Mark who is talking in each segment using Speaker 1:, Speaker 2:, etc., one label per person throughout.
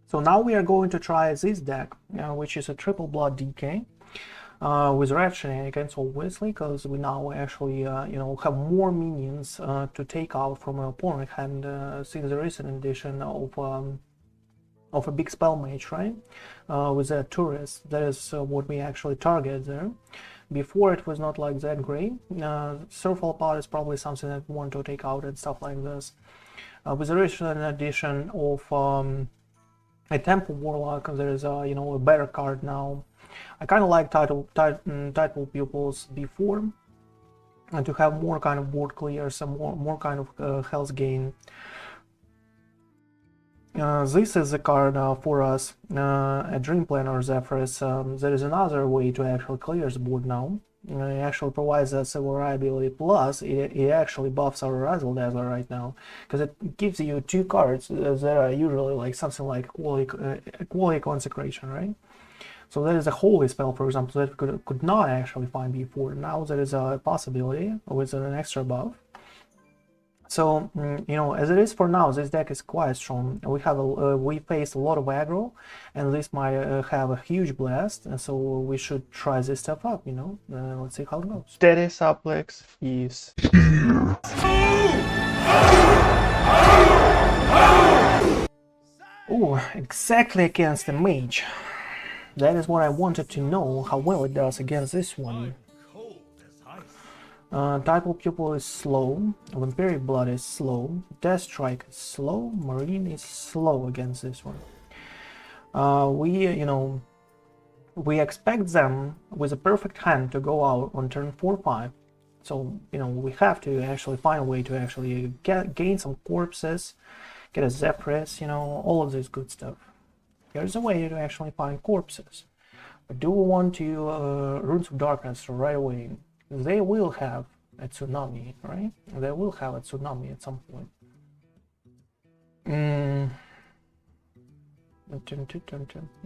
Speaker 1: So now we are going to try this deck, which is a Triple Blood DK. With red shenanigans, obviously, because we now actually, have more minions to take out from our opponent hand since the recent edition of a big spell mage, right? With a tourist, that is what we actually target there. Before it was not like that great. Surfall Pod is probably something that we want to take out and stuff like this. With the recent edition of a Temple Warlock, there is a better card now. I kind of like title pupils before, and to have more kind of board clears and more kind of health gain. This is a card for us, a Dream Planner Zephyrus. There is another way to actually clear the board now. It actually provides us a variability, plus it actually buffs our Razzle Dazzle right now, because it gives you two cards that are usually like something like Quality Consecration, right? So there is a holy spell, for example, that could not actually find before. Now there is a possibility with an extra buff. So as it is for now, this deck is quite strong. We faced a lot of aggro, and this might have a huge blast, and so we should try this stuff up. Let's see how it goes.
Speaker 2: Steady suplex is
Speaker 1: Oh, exactly against the mage. That is what I wanted to know, how well it does against this one. Title Pupil is slow, Vampiric Blood is slow, Death Strike is slow, Marine is slow against this one. We expect them with a perfect hand to go out on turn 4-5. So, we have to actually find a way to actually gain some corpses, get a Zephyrus, all of this good stuff. Here's a way to actually find corpses. But do we want to Runes of Darkness right away? They will have a tsunami, right? They will have a tsunami at some point.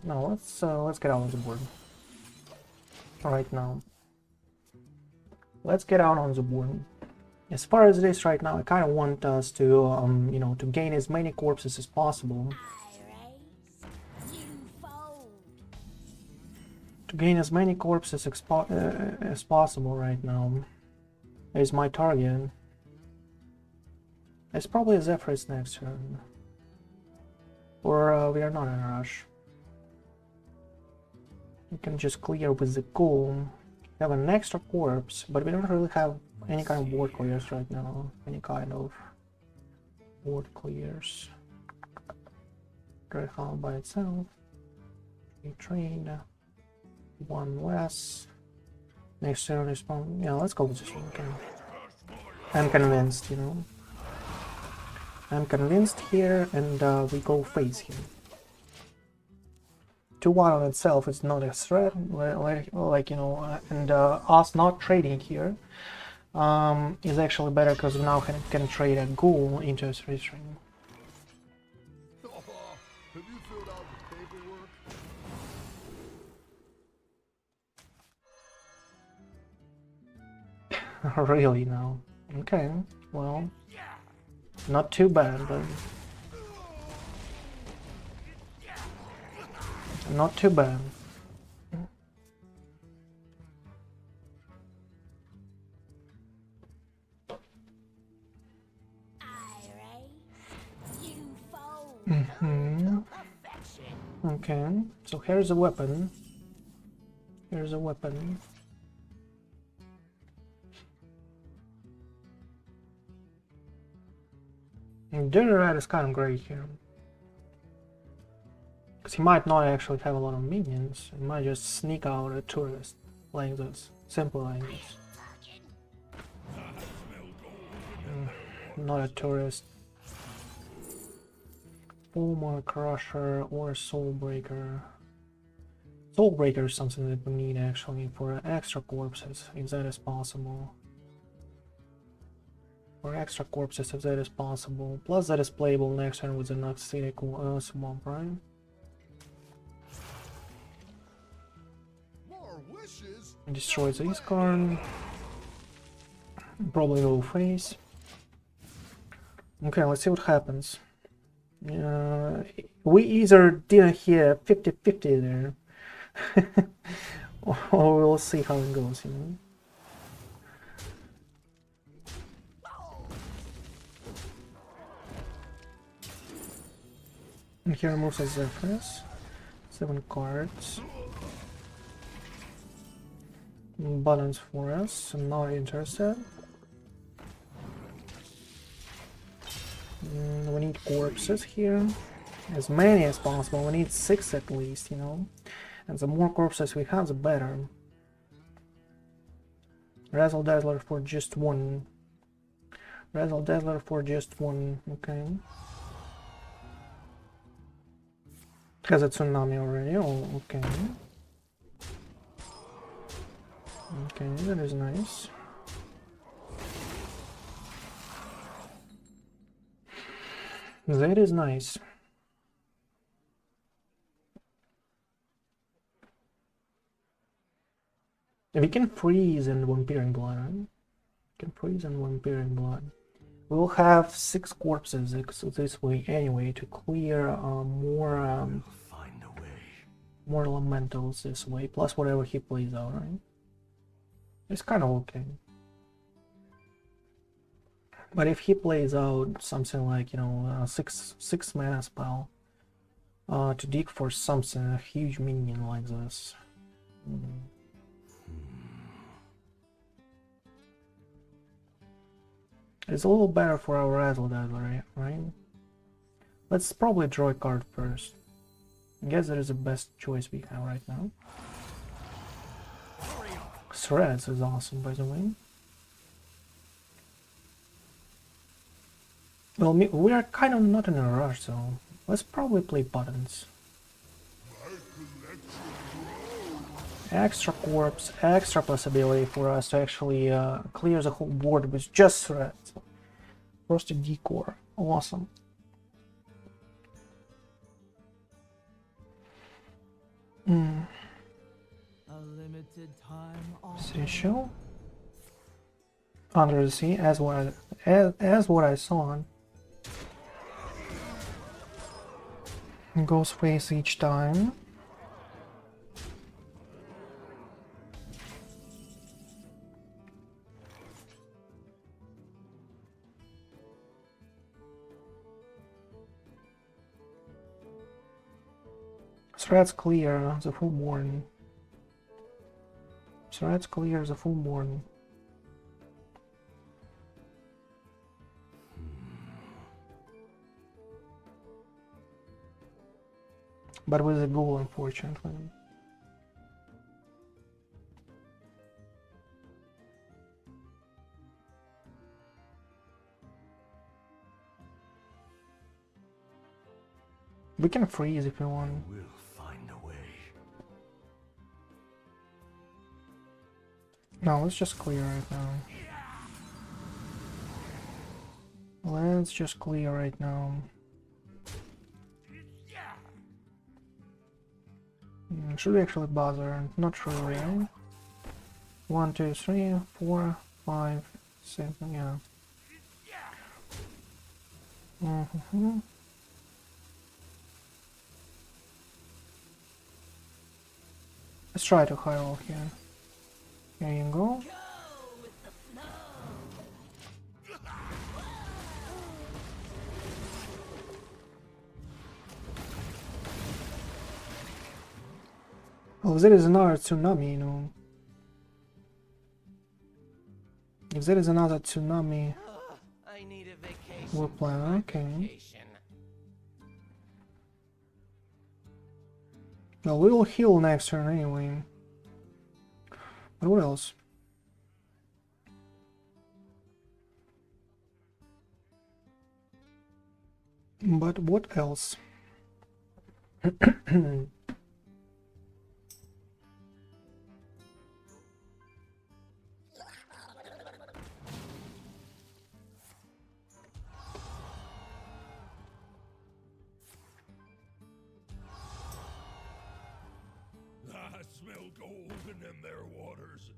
Speaker 1: No, let's get out on the board. Right now. Let's get out on the board. As far as it is right now, I kind of want us to, to gain as many corpses as possible. To gain as many corpses as possible right now is my target. It's probably a Zephyrus next turn. Or we are not in a rush. We can just clear with the ghoul. We have an extra corpse, but we don't really have any kind of board clears right now. Any kind of board clears. Dreadhound by itself. We trained. One less. Next turn respawn. Yeah, let's go with this one. Okay. I'm convinced, I'm convinced here, and we go face here. 2-1 on itself is not a threat, and us not trading here is actually better because we now can trade a ghoul into a 3-string. Really now? Okay, well, not too bad, but not too bad. Okay, so here's a weapon. Here's a weapon. Dirty Rat is kind of great here. Because he might not actually have a lot of minions. He might just sneak out a tourist like this. Simple like this. Not a tourist. Former Crusher or Soulbreaker. Soulbreaker is something that we need actually for extra corpses, if that is possible. For extra corpses, if that is possible. Plus that is playable next turn with the Noxitic Swamp, right? Destroys this card. Probably go face. Okay, let's see what happens. We either didn't hit 50-50 there, or we'll see how it goes, you know. And here moves a Zephyrus. 7 cards. Buttons for us. I'm not interested. We need corpses here. As many as possible. We need 6 at least, you know. And the more corpses we have, the better. Razzle Dazzler for just 1. Razzle Dazzler for just 1. Okay. Has a tsunami already. Oh, okay. Okay, that is nice. That is nice. We can freeze and Vampiric Blood, right? We can freeze and Vampiric Blood. We'll have 6 corpses this way anyway to clear more elementals this way, plus whatever he plays out, right? It's kind of okay. But if he plays out something like, you know, 6 mana spell to dig for something, a huge minion like this. It's a little better for our Razzle Dazzler, right? Let's probably draw a card first. I guess that is the best choice we have right now. Threads is awesome, by the way. Well, we are kind of not in a rush, so let's probably play buttons. Extra corpse, extra possibility for us to actually clear the whole board with just threads. Frosted Decor, awesome. Sea Show. Under the Sea, as what I saw. Goes face each time. Threads clear the fullborn. Threads clear the fullborn. But with a goal, unfortunately. We can freeze if we want.
Speaker 3: We'll find a way.
Speaker 1: No, let's just clear right now. Let's just clear right now. Should we actually bother? Not sure, right? 1, 2, 3, 4, 5, 6, yeah. Let's try to Highrolls here. Here you go. Oh, there is another tsunami, you know. If there is another tsunami,
Speaker 4: I need a vacation.
Speaker 1: we'll plan, okay. Well, we will heal next turn anyway. But what else? But what else?
Speaker 3: I smell golden in their waters.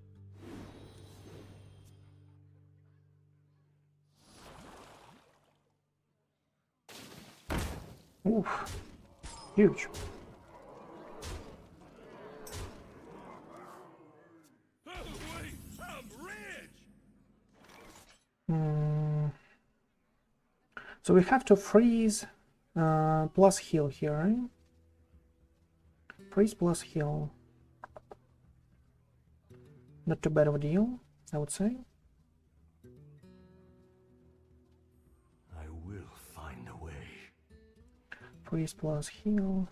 Speaker 1: Oof. Huge.
Speaker 3: Oh, wait, I'm rich!
Speaker 1: So we have to freeze plus heal here, right? Freeze plus heal. Not too bad of a deal, I would say.
Speaker 3: I will find a way.
Speaker 1: Freeze plus heal.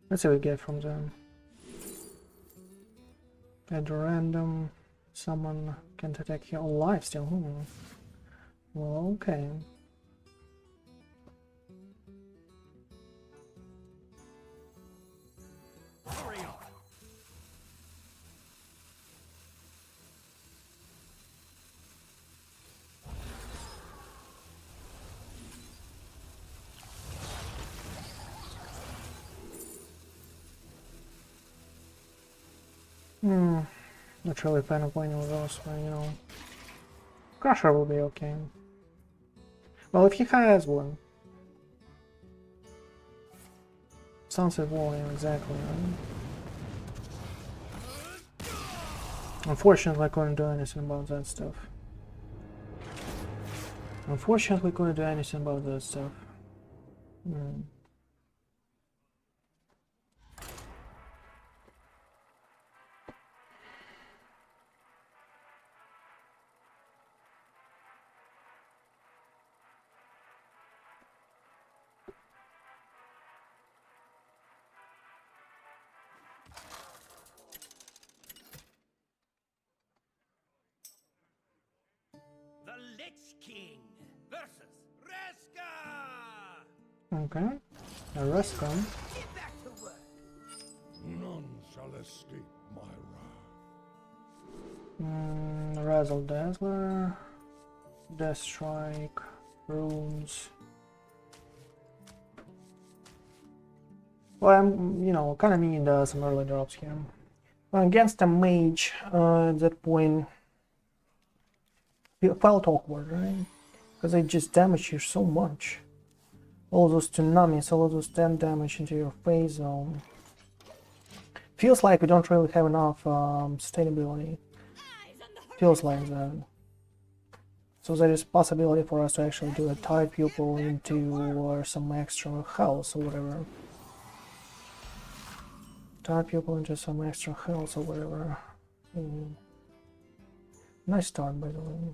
Speaker 1: Let's see what we get from them. Add random. Someone can't attack you alive still. Well, okay.
Speaker 3: Hurry up!
Speaker 1: Not really a fan of winning with those, but you know. Crusher will be okay. Well, if he has one. Sunset Warrior, exactly, right? Unfortunately, I couldn't do anything about that stuff. Unfortunately, couldn't do anything about that stuff.
Speaker 4: The Lich King versus Reska!
Speaker 1: Okay. A Rescom.
Speaker 4: Get back to work!
Speaker 3: None shall escape my wrath.
Speaker 1: Razzle Dazzler. Death Strike. Runes. Well, I'm, you know, kind of need some early drops here. Well, against a mage, at that point, it felt awkward, right? Because they just damage you so much. All those tsunamis, all those 10 damage into your phase zone. Feels like we don't really have enough sustainability. Feels like that. So there is possibility for us to actually do a Tide Pupil into or some extra health or whatever. Tide Pupil into some extra health or whatever. Nice start, by the way.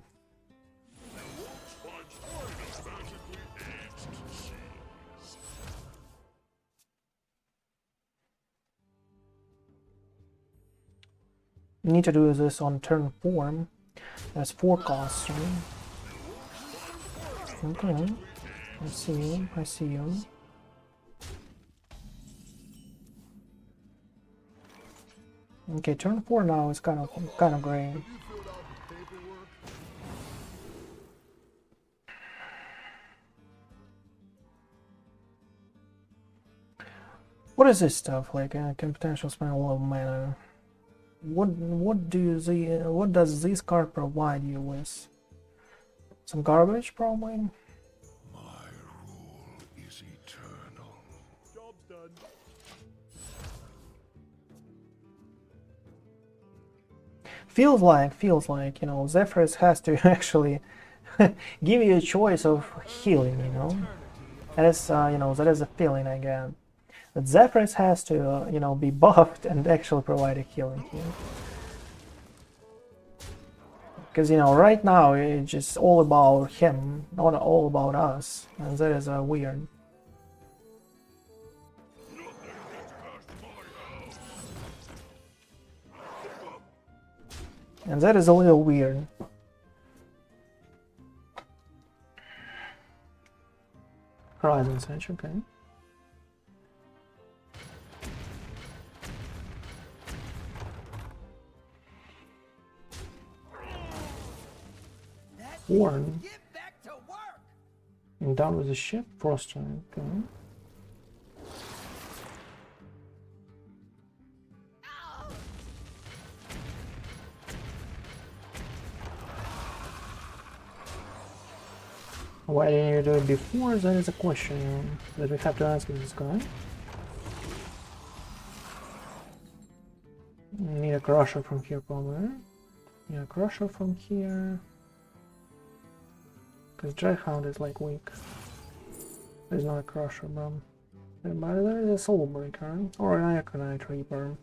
Speaker 1: Need to do this on turn 4 as 4 costs, right? Okay, I see you, I see you. Okay, turn 4 now is kind of great. What is this stuff? Like, can potentially spend a lot of mana. What does this card provide you with? Some garbage, probably.
Speaker 3: My rule is eternal.
Speaker 2: Job's done.
Speaker 1: Feels like, you know, Zephrys has to actually give you a choice of healing, you know. That is, you know, that is a feeling I get. But Zephrys has to, you know, be buffed and actually provide a healing here. Because, you know, right now it's just all about him, not all about us. And that is weird. And that is a little weird. Horizon Edge, okay. Warren.
Speaker 4: Get back to work!
Speaker 1: And down with the ship, Frost, okay. Why didn't you do it before? That is a question that we have to ask this guy. Need a crusher from here probably. Need a crusher from here. Because Draghound is like weak. There's not a crusher, bro. But there is a soul breaker or an Arcanite Reaper.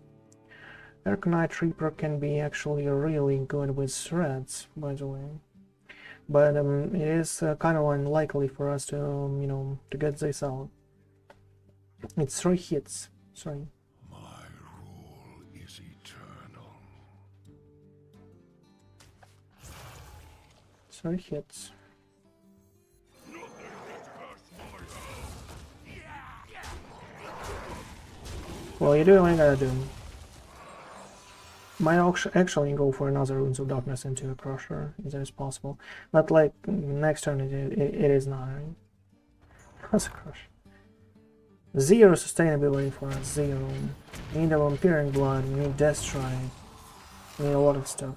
Speaker 1: Arcanite Reaper can be actually really good with threads, by the way. But it is kind of unlikely for us to, you know, to get this out. It's 3 hits. 3.
Speaker 3: My rule is eternal.
Speaker 1: 3 hits. Well, you do what you gotta do. Might actually go for another Runes of Darkness into a Crusher, if that is possible. But like, next turn it is not, right? That's a Crusher. 0 sustainability for us, 0. We need a Vampiring Blood, we need Death Strike. We need a lot of stuff.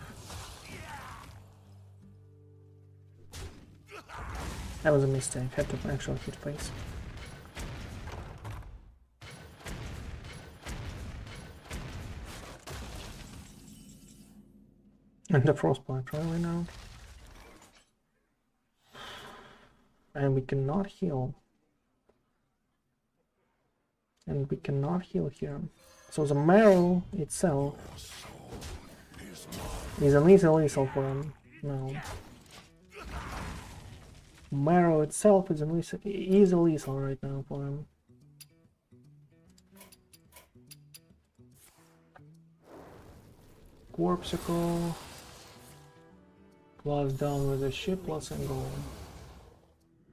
Speaker 1: That was a mistake, had to actually hit face. And the Frostbite right now. And we cannot heal. And we cannot heal here. So the marrow itself is an easy lethal for him. No. Marrow itself is an easy lethal right now for him. Corpsicle. Plus down with a ship, plus and goal.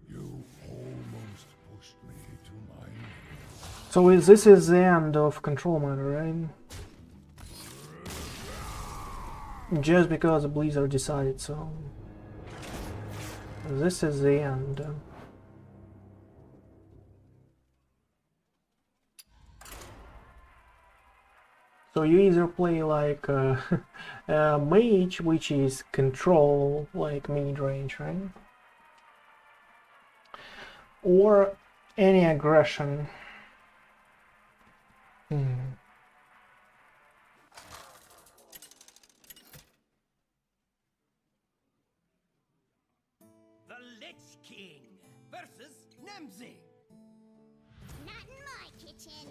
Speaker 3: You almost pushed me to my knees.
Speaker 1: So this is the end of Control Matter, right? Just because Blizzard decided so. This is the end. So you either play like Mage, which is control, like mid-range, right? Or any aggression.
Speaker 4: The Lich King versus Nemzi.
Speaker 5: Not in my kitchen.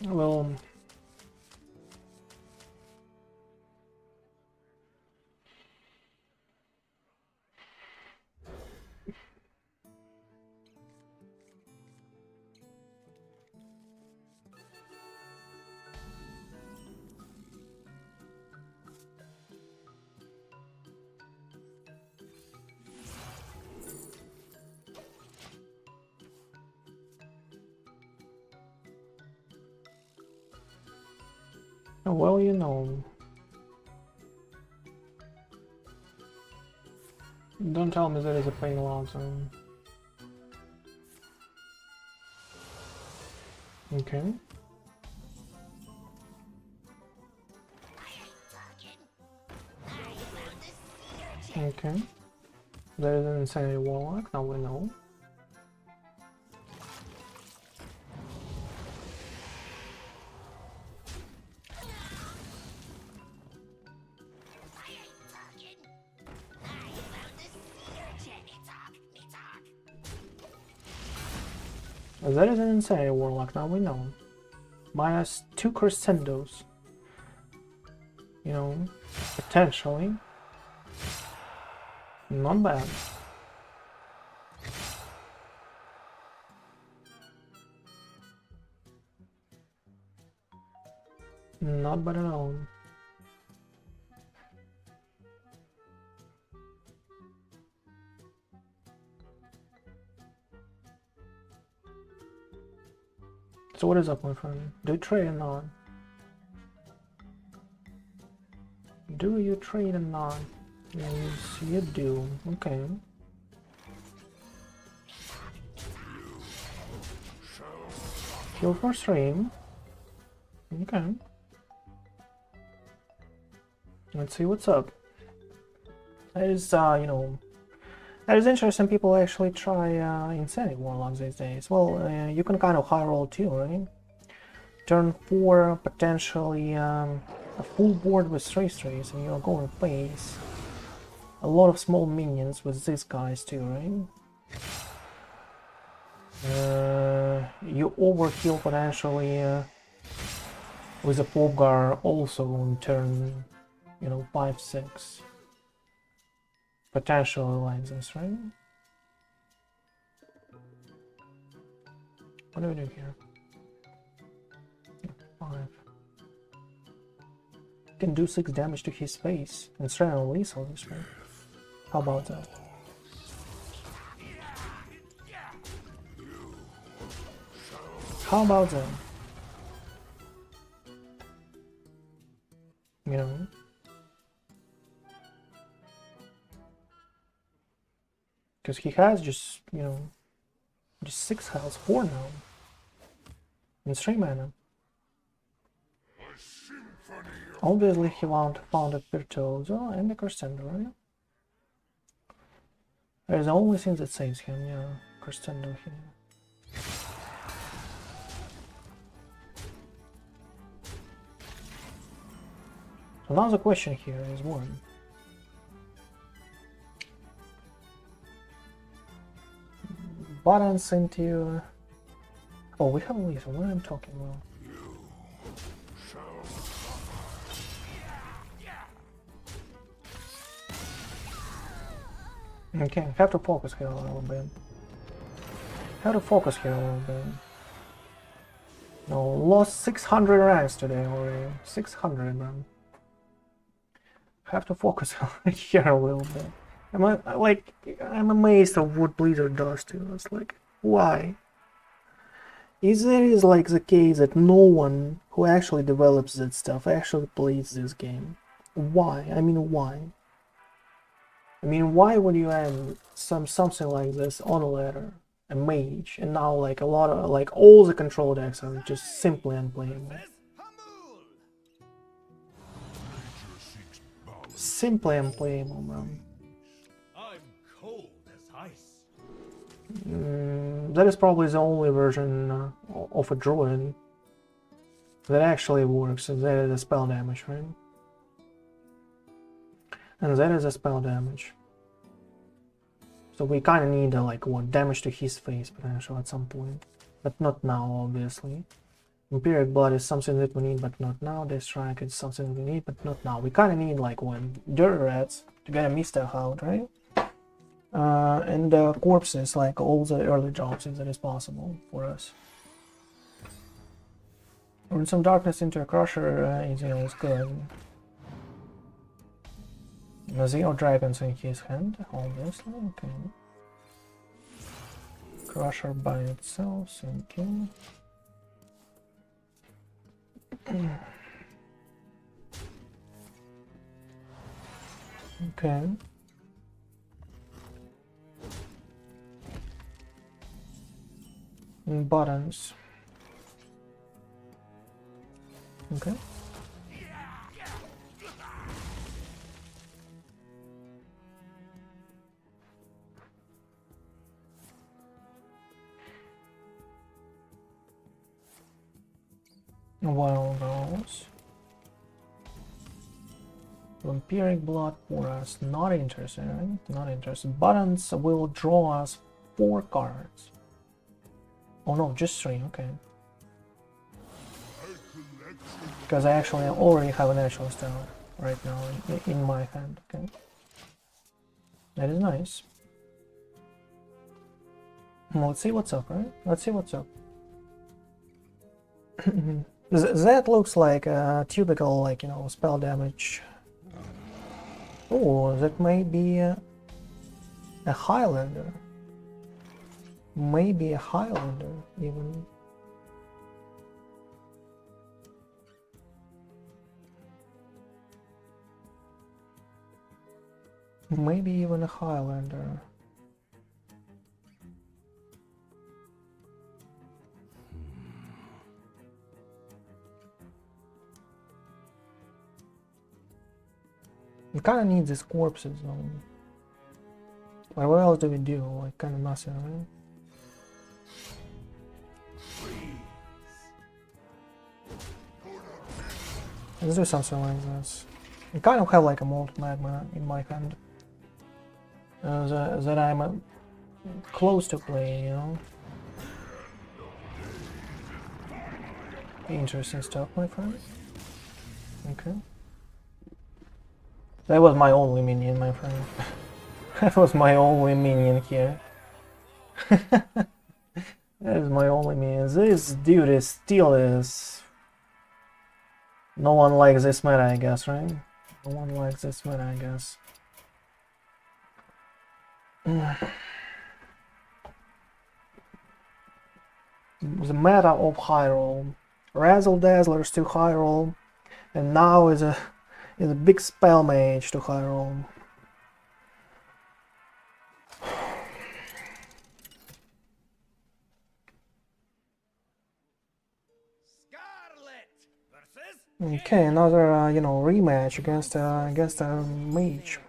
Speaker 1: Well, well, you know. Don't tell me there is a plain log zone. Okay. Okay. There is an Insanity Warlock, now we know. There is an Insanity Warlock, now we know. Minus 2 crescendos. You know, potentially. Not bad. Not bad at all. So what is up, my friend? Do you trade or not? Do you trade or not? Yes, you do. Okay. Heal for stream. Okay. Let's see what's up. That is, you know, that is interesting. People actually try Insanity Warlocks these days. Well, you can kind of high roll too, right? Turn 4, potentially a full board with 3/3s, and you're going to face a lot of small minions with these guys too, right? You overkill potentially with a Popgar also on turn, you know, 5, 6. Potentially like this, right? What do we do here? 5. Can do 6 damage to his face and straight on lethal this way. How about that? How about that? You know? Because he has just, you know, just 6 health, 4 now. And 3 mana. Obviously he found a Virtuoso and a Crescendo, right? That is the only thing that saves him, yeah. Crescendo here. So now the question here is one. Buttons into... Oh, we have a lethal. What am I talking about? Okay, have to focus here a little bit. Have to focus here a little bit. No, lost 600 ranks today already. 600, man. Have to focus here a little bit. I'm amazed of what Blizzard does to us. Like, why? Is it like the case that no one who actually develops that stuff actually plays this game? Why? I mean, why? I mean, why would you add something like this on a ladder, a mage, and now like a lot of like all the control decks are just simply unplayable. Simply unplayable, man.
Speaker 4: I'm cold as ice.
Speaker 1: That is probably the only version of a druid that actually works, and that is a spell damage, right? And that is a spell damage. So we kind of need like what damage to his face potential at some point, but not now, obviously. Empiric Blood is something that we need, but not now. Death Strike is something we need, but not now. We kind of need like one Dirty Rats to get a Mister out, right? And corpses, like all the early drops, if that is possible for us. Run some darkness into a crusher is good. 0 dragons in his hand, obviously, okay. Crusher by itself, okay. Okay. And buttons. Okay. Wild Rose. Vampiric Blood for us. Not interested, right? Not interested. Buttons will draw us 4 cards. Oh no, just 3, okay. Because I actually already have a natural style right now in my hand, okay. That is nice. Let's see what's up, right? Let's see what's up. That looks like a typical, like, you know, spell damage. Oh, that may be a Highlander. Maybe a Highlander, even. Maybe even a Highlander. We kind of need these corpses though. Like, what else do we do? Like, kind of nothing, right? Let's do something like this. I kind of have like a molten magma in my hand. That I'm close to playing, you know? Interesting stuff, my friend. Okay. That was my only minion, my friend. That was my only minion here. That is my only minion. This dude is still is... No one likes this meta, I guess, right? No one likes this meta, I guess. The meta of Highrolls. Razzle Dazzlers to Highrolls, and now is a big spell mage to Highrolls. Okay, another you know, rematch against a mage.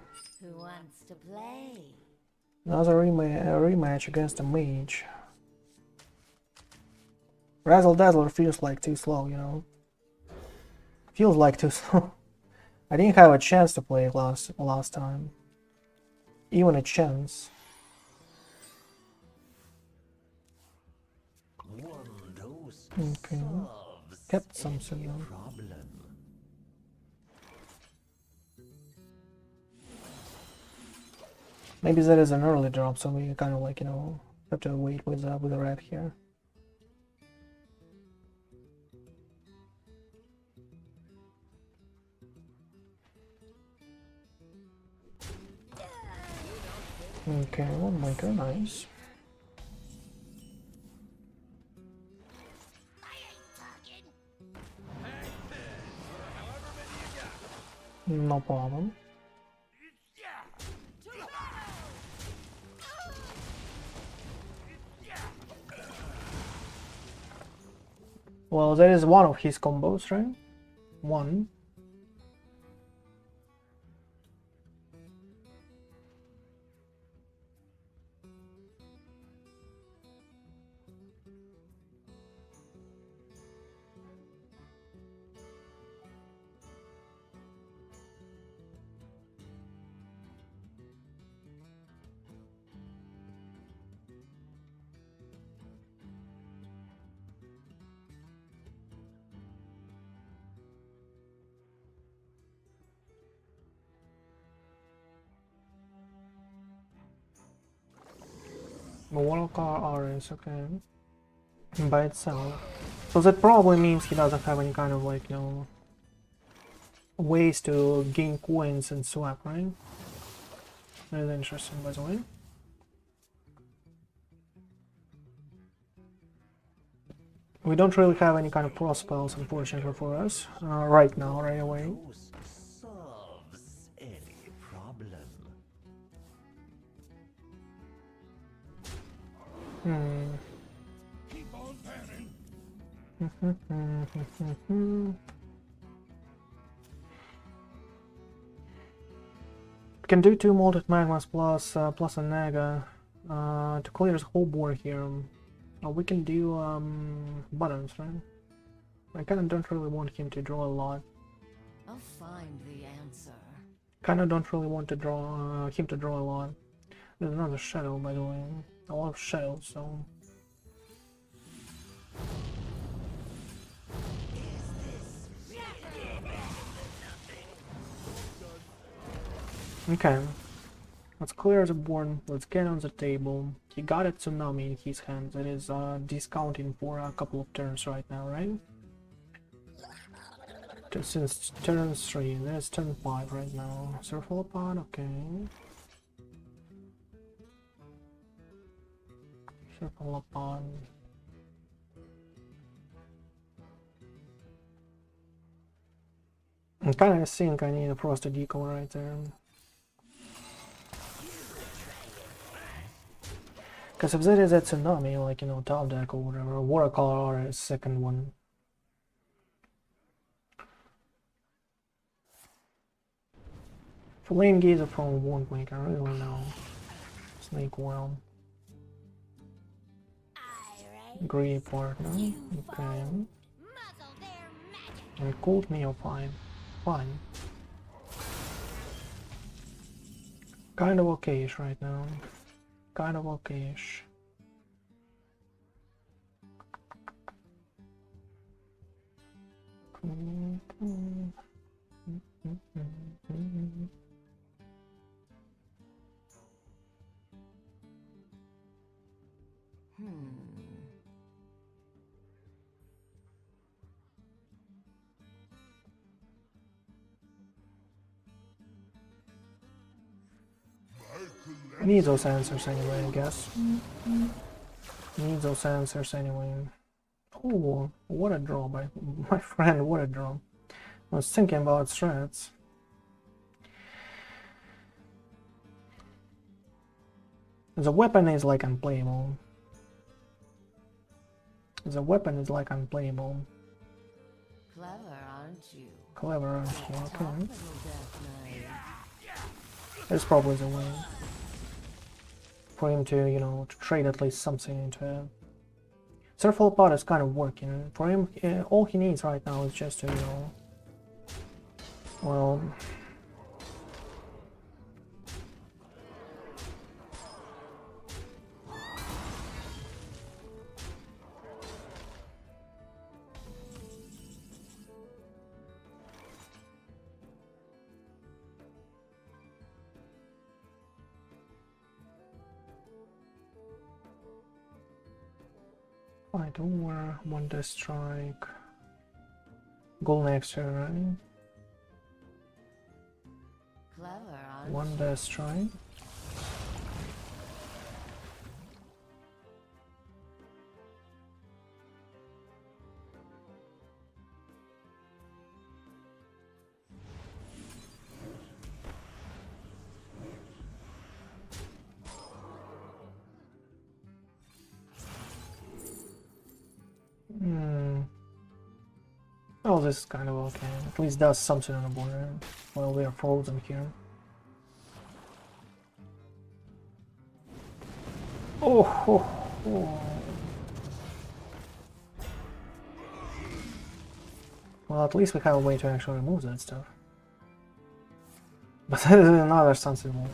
Speaker 5: Who wants to play?
Speaker 1: Another rematch against a mage. Razzle Dazzler feels like too slow, you know. Feels like too slow. I didn't have a chance to play last time. Even a chance. Okay. Kept something though. Maybe that is an early drop, so we kind of like, you know, have to wait with the red here. Okay, one maker, nice. No problem. Well, that is one of his combos, right? One. One car RS, okay. By itself. So that probably means he doesn't have any kind of like, you know, ways to gain coins and swap, right? That is interesting, by the way. We don't really have any kind of pro spells, unfortunately for us, right now, right away.
Speaker 4: Solves any problem.
Speaker 3: Keep on panning.
Speaker 1: We can do 2 Molten Magmas plus a Naga to clear the whole board here. We can do buttons, right? I kinda don't really want him to draw a lot.
Speaker 5: I'll find the answer.
Speaker 1: Kinda don't really want to draw him to draw a lot. There's another shadow, by the way. A lot of shadows, so... Okay. Let's clear the board, let's get on the table. He got a tsunami in his hand that is discounting for a couple of turns right now, right? Since turn 3, there's turn 5 right now. Circle upon, okay. Circle upon. I kinda think I need a Frost Deco right there. Because if that is a tsunami, like, you know, top deck or whatever, watercolor is second one. Flame Gazer from Wandmaker, I really know. Snake Oil. Grey Partner, okay. And Cold Neophyte, fine. Kind of okayish right now. Kind of okayish. Need those answers anyway, I guess. Need those answers anyway. Oh, what a draw, my friend, what a draw. I was thinking about threats. The weapon is like unplayable. The weapon is like unplayable.
Speaker 5: Clever, aren't you?
Speaker 1: Clever, aren't you? Okay.
Speaker 5: Tripple Death Knight.
Speaker 1: There's probably the way for him to, you know, to trade at least something into it. Surfall Pod is kind of working. For him, all he needs right now is just to, you know, well, fight over, one death strike, goal next turn, right?
Speaker 5: Clever, aren't
Speaker 1: One death strike. Oh, this is kind of okay. At least does something on the border while we are frozen here. Oh. Well, at least we have a way to actually remove that stuff. But that is another sunset move.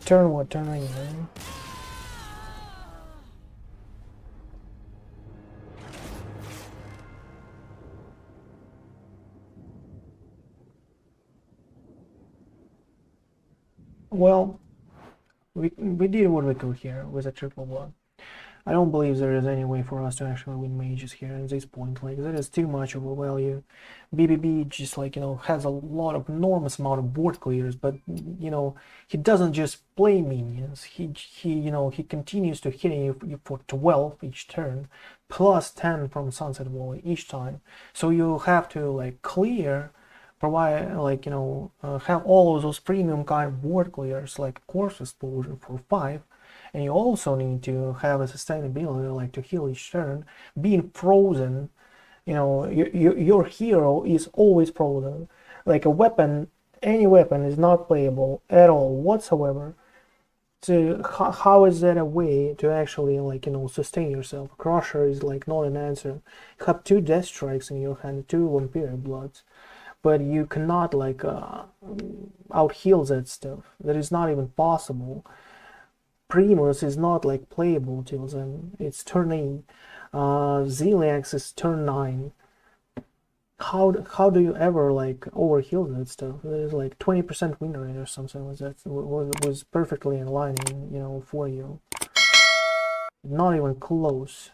Speaker 1: Turn what? Turn 9, right? Well, we did what we could here with a triple blood. I don't believe there is any way for us to actually win mages here at this point. Like, there is too much of a value. BBB just, like, you know, has a lot of enormous amount of board clears, but, you know, he doesn't just play minions. He you know, he continues to hit you for 12 each turn, plus 10 from Sunset Volley each time. So you have to, like, clear, provide, like, you know, have all of those premium kind of board clears, like Corpse Explosion for 5, and you also need to have a sustainability, like to heal each turn. Being frozen, you know, your hero is always frozen. Like a weapon, any weapon is not playable at all whatsoever. So how is that a way to actually, like, you know, sustain yourself? Crusher is like not an answer. You have 2 Death Strikes in your hand, 2 Vampire Bloods, but you cannot, like, out heal that stuff. That is not even possible. Primus is not, like, playable till then. It's turn 8. Ziliax is turn 9. How do you ever, like, overheal that stuff? There's like 20% win rate or something like that. Was perfectly in line, you know, for you. Not even close.